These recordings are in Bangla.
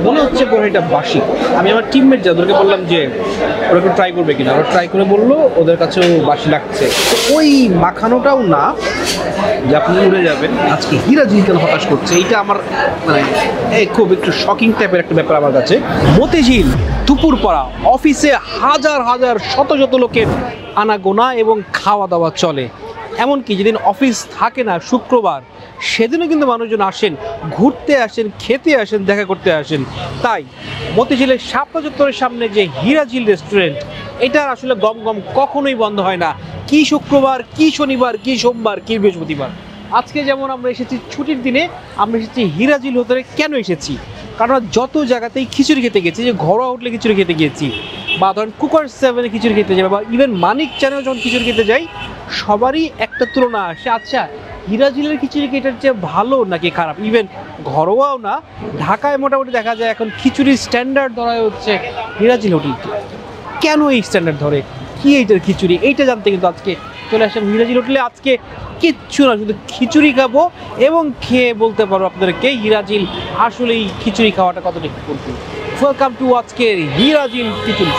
মনে হচ্ছে বোরহানিটা বাসি। আমি আমার টিমমেট যাদেরকে বললাম যে ওরা একটু ট্রাই করবে কিনা, ওরা ট্রাই করে বললো ওদের কাছেও বাসি লাগছে। তো ওই মাখানোটাও না যে আপনি উড়ে যাবেন। আজকে হীরা ঝিল কেন হতাশ করছে, এইটা আমার মানে খুব একটু শকিং টাইপের একটা ব্যাপার আমার কাছে। মতিঝিল দুপুরপাড়া অফিসে হাজার হাজার শত শত লোকের আনাগোনা এবং খাওয়া দাওয়া চলে। এমনকি যেদিন অফিস থাকে না শুক্রবার, সেদিনও কিন্তু মানুষজন আসেন, ঘুরতে আসেন, খেতে আসেন, দেখা করতে আসেন। তাই মতিঝিলের শাপলা চত্বরের সামনে যে হীরা ঝিল রেস্টুরেন্ট, এটার আসলে গম গম কখনোই বন্ধ হয় না। কি শুক্রবার, কি শনিবার, কি সোমবার, কি বৃহস্পতিবার। আজকে যেমন আমরা এসেছি ছুটির দিনে, আমরা এসেছি হীরা ঝিল হোটেলে। কেন এসেছি? কারণ যত জায়গাতেই খিচুড়ি খেতে গেছি, যে ঘরোয়া হোটেলে খিচুড়ি খেতে গিয়েছি, বা ধরেন কুকার সেভেনে খিচুড়ি খেতে যাবে, বা ইভেন মানিক চ্যানেল যখন খিচুড়ি খেতে যাই, সবারই একটা তুলনা আসে, আচ্ছা হীরা ঝিলের খিচুড়ি কি এটার চেয়ে ভালো নাকি খারাপ। ইভেন ঘরোয়াও না, ঢাকায় মোটামুটি দেখা যায় এখন খিচুড়ির স্ট্যান্ডার্ড ধরা হচ্ছে হীরা ঝিল হোটেল। কেন এই স্ট্যান্ডার্ড ধরে, কি এইটার খিচুড়ি, এইটা জানতে কিন্তু আজকে চলে আসলাম হীরা ঝিল হোটেলে। আজকে কিচ্ছু না, শুধু খিচুড়ি খাবো এবং খেয়ে বলতে পারবো আপনাদেরকে হীরা ঝিল আসলেই খিচুড়ি খাওয়াটা কতটা করবে। ওয়েলকাম টু আজকের হীরা ঝিল খিচুড়ি।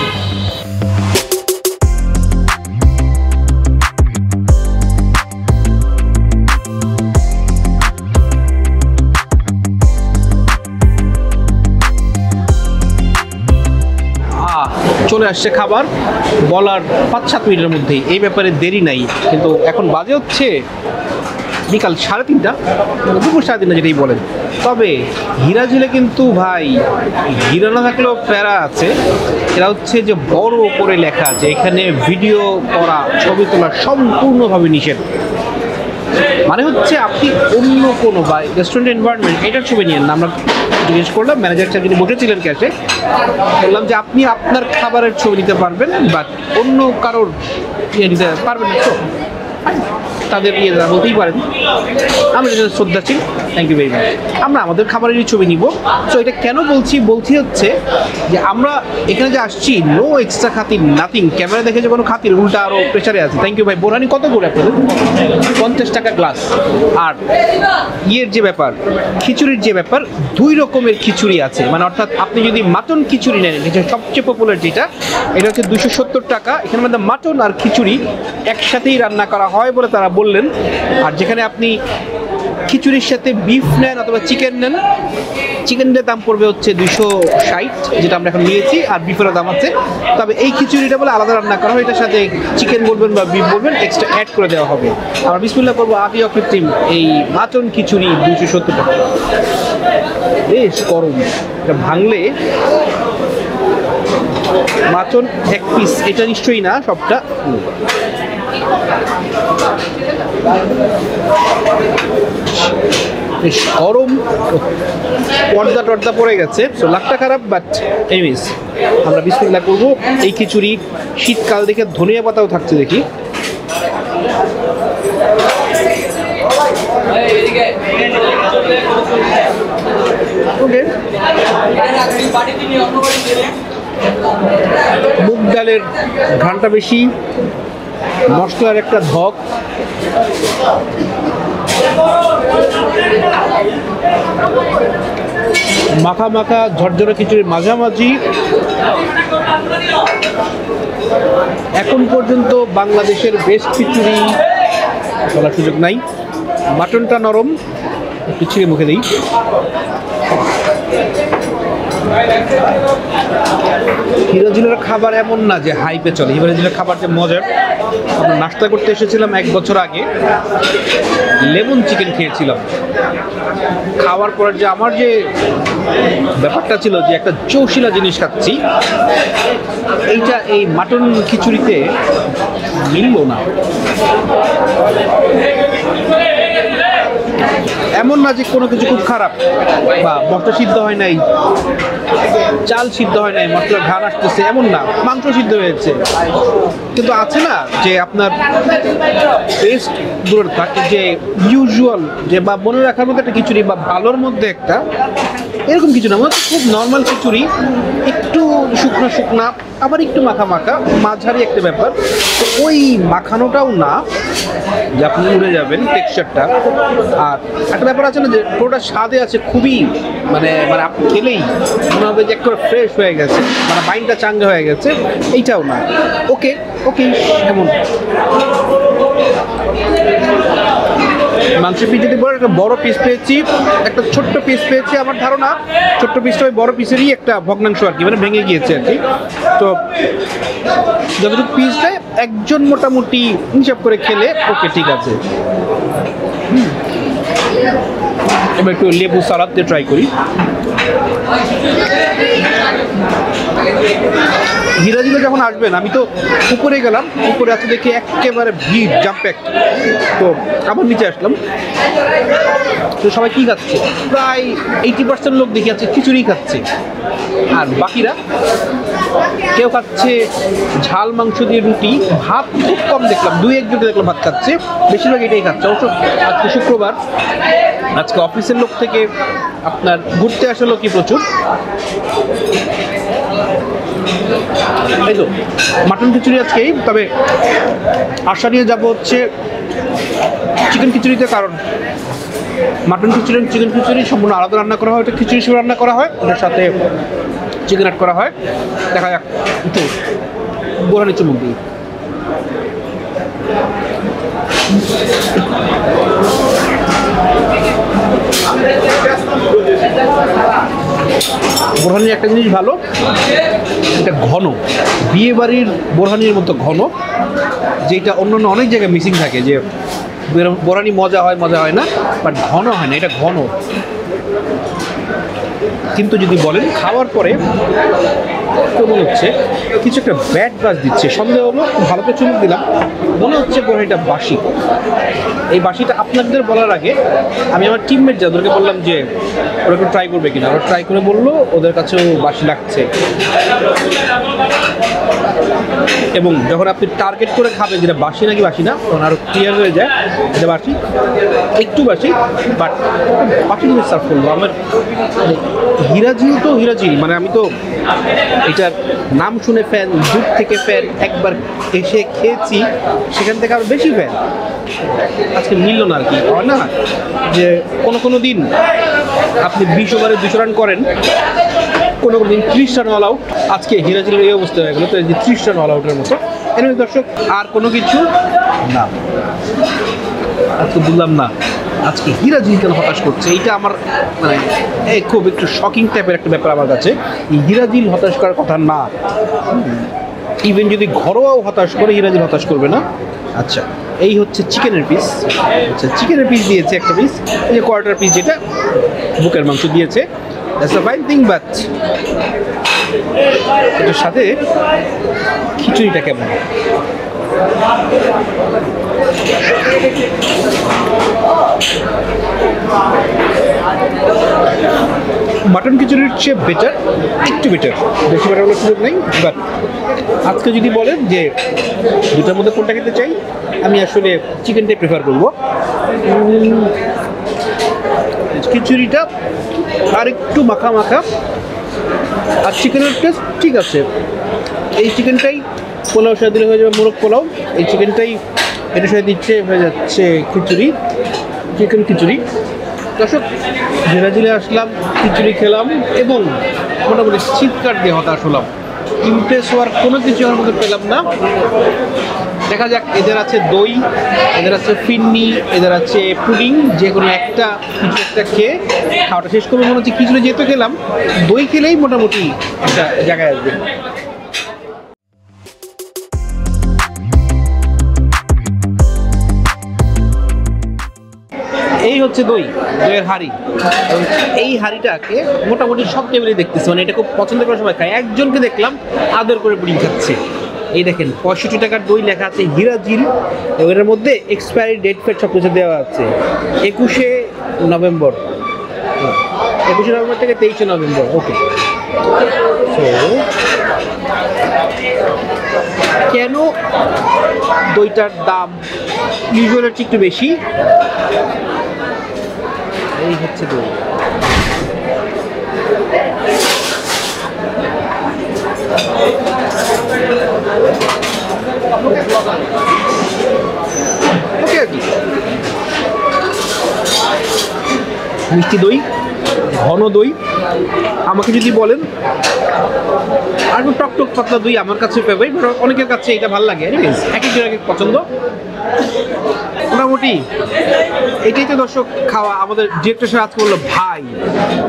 চলে আসছে খাবার, বলার 5-7 মিনিটের মধ্যেই, এই ব্যাপারে দেরি নাই। কিন্তু এখন বাজে হচ্ছে বিকাল 3:30, দুপুর 3:30 যেটাই বলেন। তবে হীরা ঝিলে কিন্তু ভাই হীরা না থাকলেও প্যারা আছে। এরা হচ্ছে যে বড় করে লেখা আছে এখানে ভিডিও করা, ছবি তোলা সম্পূর্ণভাবে নিষেধ। মানে হচ্ছে আপনি অন্য কোনো বা রেস্টুরেন্ট এনভায়রনমেন্ট এটার ছবি নিয়েন না। আমরা জিজ্ঞেস করলাম ম্যানেজার সাহেব যিনি বসেছিলেন ক্যাশে, বললাম যে আপনি আপনার খাবারের ছবি নিতে পারবেন, বাট অন্য কারোর ইয়ে নিতে পারবেন না। তো তাদের ইয়ে বলতেই পারেন, আমি শ্রদ্ধাশীল, থ্যাংক ইউ ভেরি মাচ। আমরা আমাদের খাবারেরই ছবি নিব। সো এটা কেন বলছি হচ্ছে যে আমরা এখানে যে আসছি, নো এক্সট্রা খাতির, নাথিং। ক্যামেরা দেখে যে কোনো খাতির, উল্টা আরও প্রেশারে আছে। থ্যাংক ইউ ভাই। বোরহানি কত করে আপনাদের? 50 টাকা গ্লাস। আর ইয়ের যে ব্যাপার, খিচুড়ির যে ব্যাপার, 2 রকমের খিচুড়ি আছে। মানে অর্থাৎ আপনি যদি মাটন খিচুড়ি নেন, যেটা সবচেয়ে পপুলার, যেটা এটা হচ্ছে 270 টাকা। এখানে মধ্যে মাটন আর খিচুড়ি একসাথেই রান্না করা হয় বলে তারা বললেন। আর যেখানে আপনি খিচুড়ির সাথে বিফ নেন অথবা চিকেন নেন, চিকেনের দাম পড়বে হচ্ছে 260, যেটা আমরা এখন নিয়েছি, আর বিফেরও দাম আছে। তবে এই খিচুড়িটা বলে আলাদা রান্না করা হয়, এটার সাথে চিকেন বলবেন বা বিফ বলবেন এক্সট্রা অ্যাড করে দেওয়া হবে। আমরা বিসমিল্লাহ করবো আদি অকৃত্রিম এই মাটন খিচুড়ি 270 টাকা। বেশ গরম, এটা ভাঙলে মাটন 1 পিস, এটা নিশ্চয়ই না সবটা। বেশ গরম, পর্দা পড়ে গেছে, সো লাকটা খারাপ, বাট এনিওয়েজ আমরা বিসমিল্লাহ করবো। এই খিচুড়ি শীতকাল দেখে ধনিয়া পাতাও থাকছে দেখি। ওকে, মুগ ডালের ঘ্রাণটা বেশি, মশলার একটা ধক, মাখা মাখা ঝরঝরে খিচুড়ির মাঝামাঝি। এখন পর্যন্ত বাংলাদেশের বেস্ট খিচুড়ি বলার সুযোগ নাই। মাটনটা নরম, একটু ছিঁড়ে মুখে দিই। হীরা ঝিলের খাবার এমন না যে হাইপে চলে। হীরা ঝিলের খাবার যে মজার, আমরা নাস্তা করতে এসেছিলাম 1 বছর আগে, লেমন চিকেন খেয়েছিলাম। খাওয়ার পর যে আমার যে ব্যাপারটা ছিল যে একটা চৌশিলা জিনিস খাচ্ছি, এইটা এই মাটন খিচুড়িতে মিলল না। এমন না যে কোনো কিছু খুব খারাপ, বা মশলা সিদ্ধ হয় নাই, চাল সিদ্ধ হয় নাই, মশলার ঘ্রাণ আসতেছে, এমন না। মাংস সিদ্ধ হয়েছে, কিন্তু আছে না যে আপনার টেস্ট দূরে থাকে, যে ইউজুয়াল যে বা মনে রাখার মধ্যে একটা খিচুড়ি বা ভালোর মধ্যে একটা, এরকম কিছু না। খুব নর্মাল খিচুড়ি, একটু শুকনো শুকনা, আবার একটু মাখা মাখা, মাঝারি একটা ব্যাপার। তো ওই মাখানোটাও না, যে আপনি উড়ে যাবেন টেক্সচারটা। আর একটা ব্যাপার আছে না যে পুরোটা স্বাদে আছে খুবই মানে মানে আপনি খেলেই মনে হবে যে একটু ফ্রেশ হয়ে গেছে, মানে মাইন্ডটা চাঙ্গা হয়ে গেছে, এইটাও না। ওকে ওকে এমন মাংসের পিস যদি বড় একটা বড় পিস পেয়েছি, একটা ছোট্ট পিস পেয়েছি, আমার ধারণা ছোট্ট পিসটা ওই বড় পিসেরই একটা ভগ্নাংশ আর কি, মানে ভেঙে গিয়েছে আর কি। তো যতটুকু পিস দেয় একজন মোটামুটি হিসাব করে খেলে ওকে ঠিক আছে। এবার একটু লেবু সালাদ দিয়ে ট্রাই করি। হিরাজিলে যখন আসবেন, আমি তো উপরে গেলাম, উপরে আছে দেখি একেবারে ভিড় জাম্প্যাক, তো আবার নিচে আসলাম। তো সবাই কী খাচ্ছে? প্রায় 80% লোক দেখি আছে খিচুড়ি খাচ্ছে, আর বাকিরা কেউ খাচ্ছে ঝাল মাংস দিয়ে রুটি, ভাত খুব কম দেখলাম, 2-1 দেখলাম ভাত খাচ্ছে, বেশিরভাগ এটাই খাচ্ছে। অবশ্য আজকে শুক্রবার, আজকে অফিসের লোক থেকে আপনার ঘুরতে আসা লোকই প্রচুর। এই তো মাটন খিচুড়ি আজকেই, তবে আশা নিয়ে যাবো হচ্ছে চিকেন খিচুড়িতে, কারণ মাটন খিচুড়ি চিকেন খিচুড়ি সম্পূর্ণ আলাদা রান্না করা হয়, ওটা খিচুড়ি হিসেবে রান্না করা হয়, ওটার সাথে চিকেন অ্যাড করা হয়। দেখা যাক একটু বোরহানি চুমুক দিই। বোরহানির একটা জিনিস ভালো, এটা ঘন, বিয়ে বাড়ির বোরহানির মতো ঘন, যেটা অন্য অনেক জায়গায় মিসিং থাকে, যে বোরহানি মজা হয় না, বাট ঘন হয় না, এটা ঘন। কিন্তু যদি বলেন খাওয়ার পরে তো মনে হচ্ছে কিছু একটা ব্যাড বাস দিচ্ছে, সন্দেহ হলো, ভালো করে চুমুক দিলাম, মনে হচ্ছে বোরহানিটা বাসি। এই বাসিটা আপনাদের বলার আগে আমি আমার টিমমেট যাদেরকে বললাম যে ওরা একটু ট্রাই করবে কিনা, ওরা ট্রাই করে বললো ওদের কাছেও বাসি লাগছে। এবং যখন আপনি টার্গেট করে খাবেন যেটা বাসি নাকি বাসি না, তখন আরও ক্লিয়ার হয়ে যায় এটা বাসি, একটু বাসি, বাট বাসি জিনিস সার্ভ করলো। আমার হিরাজিল তো হিরাজিল, মানে আমি তো এটার নাম শুনে ফ্যান, দূর থেকে ফ্যান, একবার এসে খেয়েছি সেখান থেকে আরও বেশি ফ্যান। আজকে মিলল না আর কি, হয় না যে কোনো দিন আপনি 20 ওভারে 200 রান করেন, কোনো দিন 30 রান অল আউট, আজকে হিরাজিলের এই অবস্থা হয়ে গেলো, তো এই যে 30 রান অল আউটের মতো। এমনি দর্শক আর কোনো কিছু না, আজকে বললাম না আজকে হিরাজিল কেন হতাশ করছে, এইটা আমার মানে খুব একটু শকিং টাইপের একটা ব্যাপার আমার কাছে। এই হিরাজিল হতাশ করার কথা না, ইভেন যদি ঘরোয়াও হতাশ করে হিরাজিল হতাশ করবে না। আচ্ছা এই হচ্ছে চিকেনের পিস, আচ্ছা চিকেনের পিস দিয়েছে একটা পিস, এই যে কোয়ার্টার পিস যেটা বুকের মাংস দিয়েছে, that's a fine thing, but এটার সাথে খিচুড়িটা কেমন? মাটন খিচুড়ির চেয়ে বেটার, একটু বেটার, বেশি বেটার হলে সুযোগ নেই। বাট আজকে যদি বলেন যে দুটার মধ্যে কোনটা খেতে চাই, আমি আসলে চিকেনটাই প্রেফার করবো। খিচুড়িটা আর একটু মাখা মাখা, আর চিকেনের টেস্ট ঠিক আছে। এই চিকেনটাই পোলাও সাথে দিলে হয়ে যাবে মোরগ পোলাও, এই চিকেনটাই এটার সাথে দিচ্ছে হয়ে যাচ্ছে খিচুড়ি, চিকেন খিচুড়ি। দর্শক হিরাজিলে আসলাম, খিচুড়ি খেলাম এবং মোটামুটি চিৎকার দিয়ে হতাশ হলাম, ইমপ্রেস হওয়ার কোনো কিছু আমার মধ্যে পেলাম না। দেখা যাক, এদের আছে দই, এদের আছে ফিন্নি, এদের আছে পুডিং, যে কোনো একটা কিছু একটা খেয়ে খাওয়াটা শেষ করবো। মনে হচ্ছে খিচুড়ি যেহেতু খেলাম, দই খেলেই মোটামুটি একটা জায়গায় আসবে। এই হচ্ছে দইয়ের হাঁড়ি, এবং এই হাঁড়িটাকে মোটামুটি সব টেবিলে দেখতেছি, মানে এটা খুব পছন্দ করে সবাই খায়। একজনকে দেখলাম আদর করে পুডিং খাচ্ছে। এই দেখেন 65 টাকার দই, লেখা আছে হিরাজিল, এবং এর মধ্যে এক্সপায়ারি ডেট ফেট সব কিছু দেওয়া আছে। 21শে নভেম্বর থেকে 23শে নভেম্বর। ওকে, সো কেন দইটার দাম ইউজুয়ালের চেয়ে একটু বেশি? এই হচ্ছে দই। ওকে, মিষ্টি দই, ঘন দই। আমাকে যদি বলেন আর একটু টকটক পাতলা দই আমার কাছে ফেভারিট, অনেকের কাছে এটা ভালো লাগে। এনিওয়েজ এক একজনের এক এক পছন্দ। মোটামুটি এটাই তো দর্শক খাওয়া। আমাদের ডিরেক্টর সাহেব আজকে বললো ভাই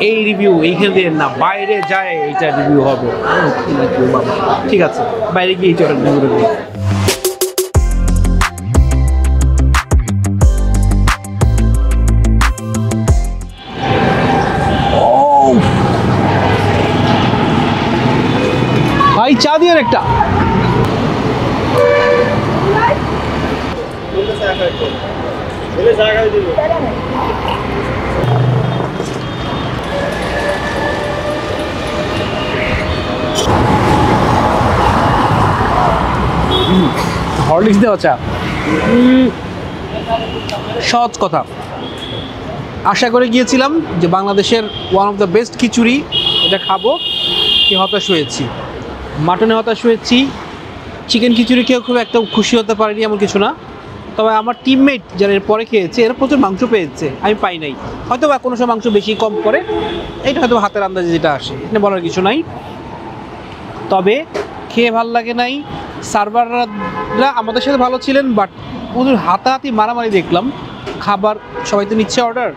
এই রিভিউ এইখানে দিয়ে না, বাইরে যায় এইটা রিভিউ হবে। ঠিক আছে, বাইরে গিয়ে এইটা রিভিউ দিই। ভাই চা দিয়ে একটা। হরলিক্স দেওয়া চা। সহজ কথা, আশা করে গিয়েছিলাম যে বাংলাদেশের ওয়ান অফ দ্য বেস্ট খিচুড়ি, এটা খাবো, কি হতাশ হয়েছি। মাটনে হতাশ হয়েছি, চিকেন খিচুড়ি খেয়েও খুব একটা খুশি হতে পারিনি এমন কিছু না। তবে আমার টিমমেট যারা এর পরে খেয়েছে এরা প্রচুর মাংস পেয়েছে, আমি পাই নাই। হয়তো বা কোনো সময় মাংস বেশি কম করে, এটা হয়তো হাতের আন্দাজে যেটা আসে, এটা বলার কিছু নাই। তবে খেয়ে ভাল লাগে নাই। সার্ভাররা আমাদের সাথে ভালো ছিলেন, বাট প্রচুর হাতাহাতি মারামারি দেখলাম। খাবার সবাই তো নিচ্ছে অর্ডার,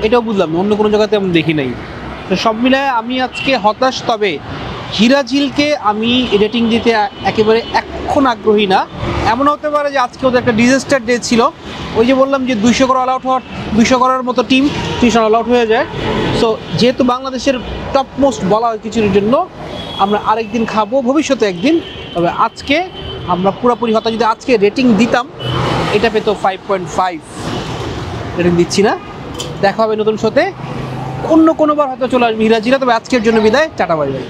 এটাও বুঝলাম অন্য কোনো জায়গাতে আমি দেখি নাই। তো সব মিলায় আমি আজকে হতাশ। তবে হিরাঝিলকে আমি রেটিং দিতে একেবারে এখন আগ্রহী না। এমন হতে পারে যে আজকে ওদের একটা ডিজাস্টার ডে ছিল, ওই যে বললাম যে 200 করে অল আউট হওয়ার, 200 করার মতো টিম 300 অল আউট হয়ে যায়। সো যেহেতু বাংলাদেশের টপ মোস্ট বলা হয় কিছুর জন্য, আমরা আরেকদিন খাবো ভবিষ্যতে একদিন। তবে আজকে আমরা পুরোপুরি হতাশ। যদি আজকে রেটিং দিতাম এটা পেত 5.5, রেটিং দিচ্ছি না। দেখা হবে নতুন শোতে, অন্য কোনোবার হয়তো চলে আসবে হিরাজিরা। তবে আজকের জন্য বিদায়, টাটা বাই বাই।